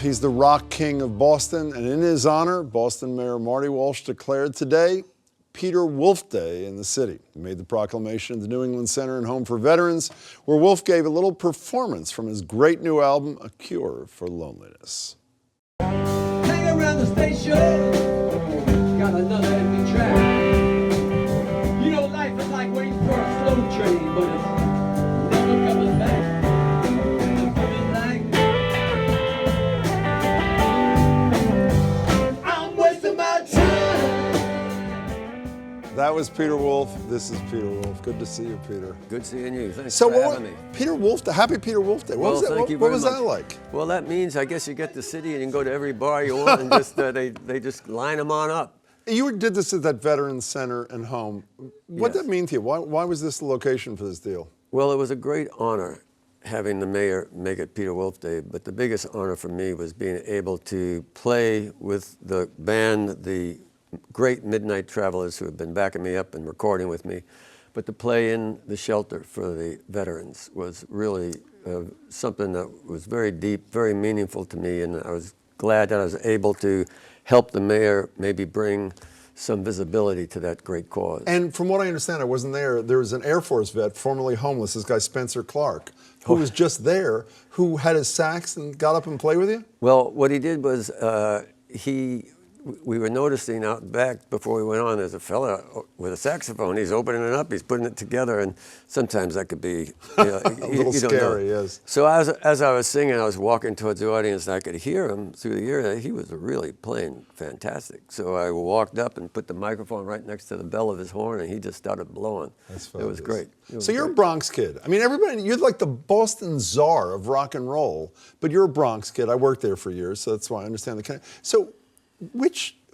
He's the rock king of Boston, and in his honor, Boston Mayor Marty Walsh declared today Peter Wolf Day in the city. He made the proclamation at the New England Center and Home for Veterans, where Wolf gave a little performance from his great new album, A Cure for Loneliness. Hang around the station, got another empty track. You know, life is like waiting for a slow train, but it's never coming back. That was Peter Wolf. This is Peter Wolf. Good to see you, Peter. Good seeing you. Thanks for having me. Peter Wolf, happy Peter Wolf Day. What was that like? Well, that means I guess you get the city and you can go to every bar you want and just they just line them on up. You did this at that Veterans Center and Home. What did that mean to you? Why was this the location for this deal? Well, it was a great honor having the mayor make it Peter Wolf Day, but the biggest honor for me was being able to play with the band, the great Midnight Travelers, who have been backing me up and recording with me. But to play in the shelter for the veterans was really something that was very deep, very meaningful to me, and I was glad that I was able to help the mayor maybe bring some visibility to that great cause. And from what I understand, I wasn't there, there was an Air Force vet, formerly homeless, this guy Spencer Clark, who was just there, who had his sax and got up and played with you? Well, what he did was we were noticing out back before we went on, there's a fella with a saxophone. He's opening it up, he's putting it together, and sometimes that could be a little scary, yes. So as I was singing, I was walking towards the audience, and I could hear him through the ear. He was really playing fantastic. So I walked up and put the microphone right next to the bell of his horn, and he just started blowing. That's it was great. So you're a Bronx kid. I mean, everybody, you're like the Boston czar of rock and roll, but you're a Bronx kid. I worked there for years, so that's why I understand the connection. So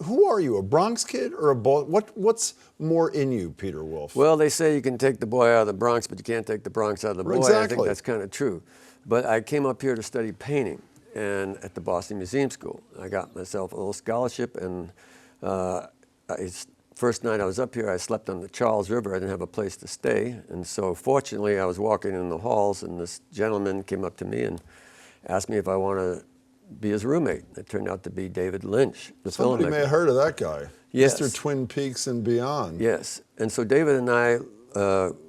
who are you, a Bronx kid or a what's more in you, Peter Wolf? Well, they say you can take the boy out of the Bronx, but you can't take the Bronx out of the boy. Exactly. I think that's kind of true. But I came up here to study painting and at the Boston Museum School. I got myself a little scholarship, and first night I was up here, I slept on the Charles River. I didn't have a place to stay, and so fortunately I was walking in the halls, and this gentleman came up to me and asked me if I wanted to be his roommate. It turned out to be David Lynch, the filmmaker. Somebody may have heard of that guy. Yes. Mr. Twin Peaks and beyond. Yes, and so David and I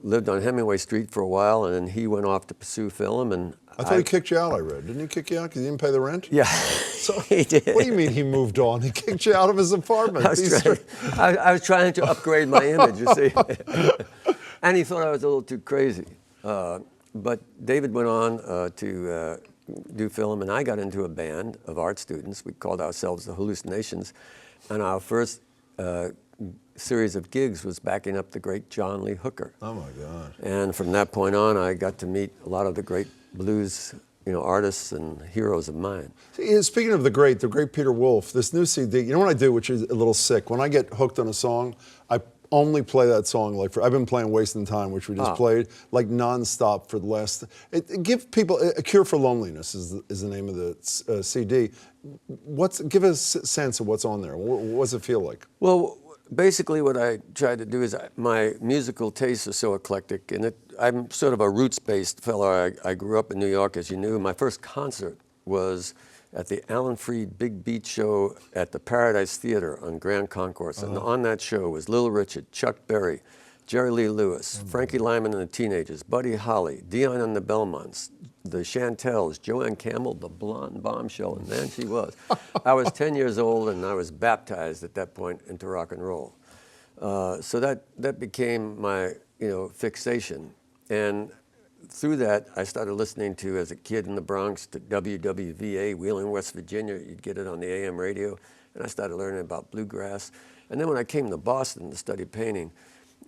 lived on Hemingway Street for a while, and then he went off to pursue film, and I thought he kicked you out, I read. Didn't he kick you out because he didn't pay the rent? Yeah, so, he did. What do you mean he moved on? He kicked you out of his apartment. I was trying to upgrade my image, you see. And he thought I was a little too crazy. But David went on to do film, and I got into a band of art students. We called ourselves the Hallucinations, and our first series of gigs was backing up the great John Lee Hooker. Oh my God. And from that point on, I got to meet a lot of the great blues artists and heroes of mine. Speaking of the great Peter Wolf, this new CD, you know what I do, which is a little sick? When I get hooked on a song, I only play that song I've been playing Wasting Time, which we just played, like nonstop for the last, give people, A Cure for Loneliness is the name of the CD. Give us a sense of what's on there. What does it feel like? Well, basically what I tried to do is my musical tastes are so eclectic, and I'm sort of a roots-based fellow. I grew up in New York, as you knew. My first concert was at the Alan Freed Big Beat Show at the Paradise Theater on Grand Concourse. And on that show was Little Richard, Chuck Berry, Jerry Lee Lewis, Frankie Lyman and the Teenagers, Buddy Holly, Dion and the Belmonts, the Chantels, Joanne Campbell, the blonde bombshell, and man, she was. I was 10 years old, and I was baptized at that point into rock and roll. So that became my fixation. And through that, I started listening to, as a kid in the Bronx, to WWVA, Wheeling, West Virginia. You'd get it on the AM radio, and I started learning about bluegrass. And then when I came to Boston to study painting,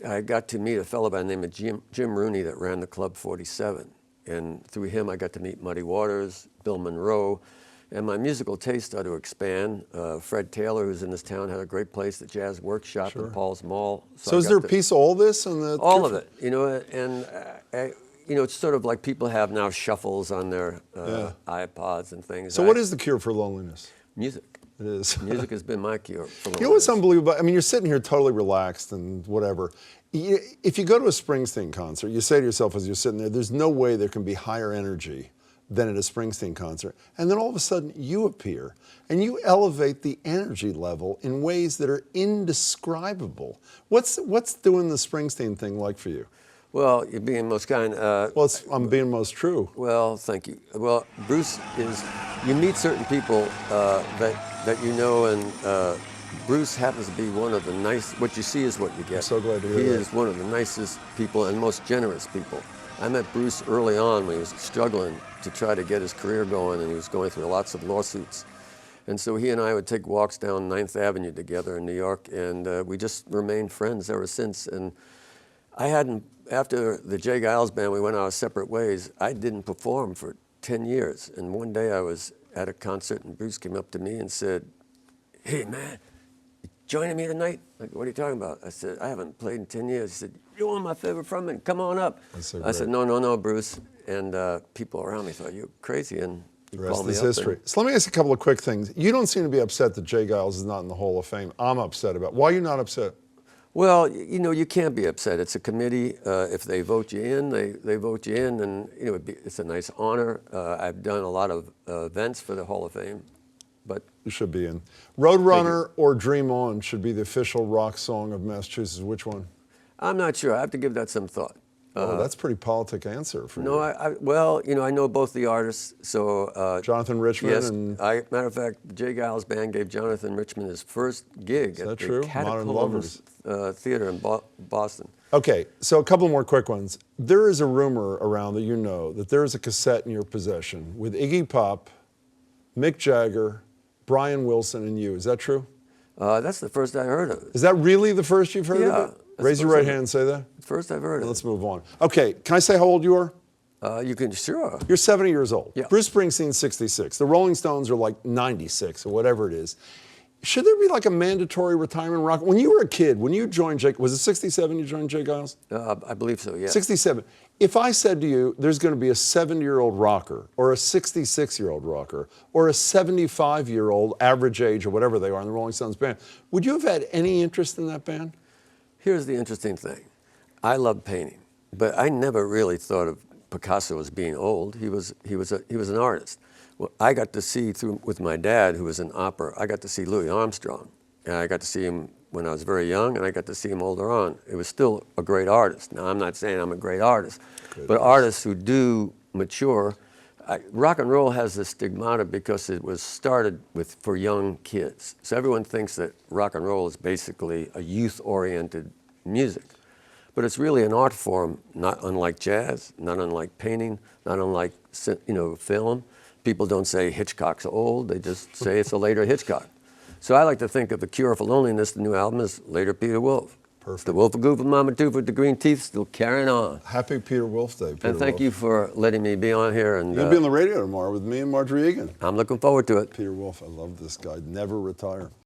I got to meet a fellow by the name of Jim Rooney that ran the Club 47. And through him, I got to meet Muddy Waters, Bill Monroe, and my musical taste started to expand. Fred Taylor, who's in this town, had a great place, the Jazz Workshop in Paul's Mall. So is there a piece of all this? All of it, and it's sort of like people have now shuffles on their iPods and things. So what is the cure for loneliness? Music. It is. Music has been my cure for loneliness. You know what's unbelievable? I mean, you're sitting here totally relaxed and whatever. If you go to a Springsteen concert, you say to yourself as you're sitting there, there's no way there can be higher energy than at a Springsteen concert. And then all of a sudden you appear and you elevate the energy level in ways that are indescribable. What's doing the Springsteen thing like for you? Well, you're being most kind. Well, I'm being most true. Well, thank you. Well, Bruce is, you meet certain people that you know, and Bruce happens to be one of the what you see is what you get. I'm so glad to hear He that. is one of the nicest people and most generous people. I met Bruce early on when he was struggling to try to get his career going, and he was going through lots of lawsuits. And so he and I would take walks down 9th Avenue together in New York, and we just remained friends ever since. And I hadn't, after the Jay Giles Band, we went our separate ways. I didn't perform for 10 years. And one day I was at a concert, and Bruce came up to me and said, "Hey, man, you joining me tonight?" Like, "What are you talking about?" I said, "I haven't played in 10 years. He said, "You're one of my favorite frontmen. Come on up." That's so I said, great. No, Bruce. And people around me thought, "You're crazy." And he The rest called me is up. history. So let me ask you a couple of quick things. You don't seem to be upset that Jay Giles is not in the Hall of Fame. I'm upset about it. Why are you not upset? Well, you know, you can't be upset. It's a committee. If they vote you in, they vote you in, and you know, it's a nice honor. I've done a lot of events for the Hall of Fame, but You should be in. Roadrunner or Dream On should be the official rock song of Massachusetts. Which one? I'm not sure. I have to give that some thought. Oh, that's a pretty politic answer for No, you. well, you know, I know both the artists, so Jonathan Richman yes. and Matter of fact, Jay Giles Band gave Jonathan Richman his first gig that at the true? Modern Catacombs Theater in Boston. Okay, so a couple more quick ones. There is a rumor around that you know that there is a cassette in your possession with Iggy Pop, Mick Jagger, Brian Wilson, and you. Is that true? That's the first I heard of it. Is that really the first you've heard Yeah, of it? that's Raise the your first right I've- hand and say that. First I've heard of Let's it. move on. Okay, can I say how old you are? You can, sure. You're 70 years old. Yeah. Bruce Springsteen's 66. The Rolling Stones are like 96 or whatever it is. Should there be like a mandatory retirement rock? When you were a kid, when you joined Jay, was it 67 you joined Jay Giles? I believe so, yeah. 67. If I said to you, there's going to be a 70-year-old rocker or a 66-year-old rocker or a 75-year-old average age or whatever they are in the Rolling Stones band, would you have had any interest in that band? Here's the interesting thing. I love painting, but I never really thought of Picasso as being old. He was an artist. Well, I got to see with my dad, who was an opera, I got to see Louis Armstrong. And I got to see him when I was very young, and I got to see him older on. It was still a great artist. Now, I'm not saying I'm a great artist, but artists who do mature, rock and roll has this stigmata because it was started for young kids. So everyone thinks that rock and roll is basically a youth-oriented music. But it's really an art form, not unlike jazz, not unlike painting, not unlike film. People don't say Hitchcock's old, they just say it's a later Hitchcock. So I like to think of The Cure for Loneliness, the new album, as later Peter Wolf. Perfect. The Wolf of Goof and Mama Tooth with the green teeth still carrying on. Happy Peter Wolf Day, Peter And thank Wolf. you for letting me be on here. And You're going to be on the radio tomorrow with me and Marjorie Egan. I'm looking forward to it. Peter Wolf, I love this guy. Never retire.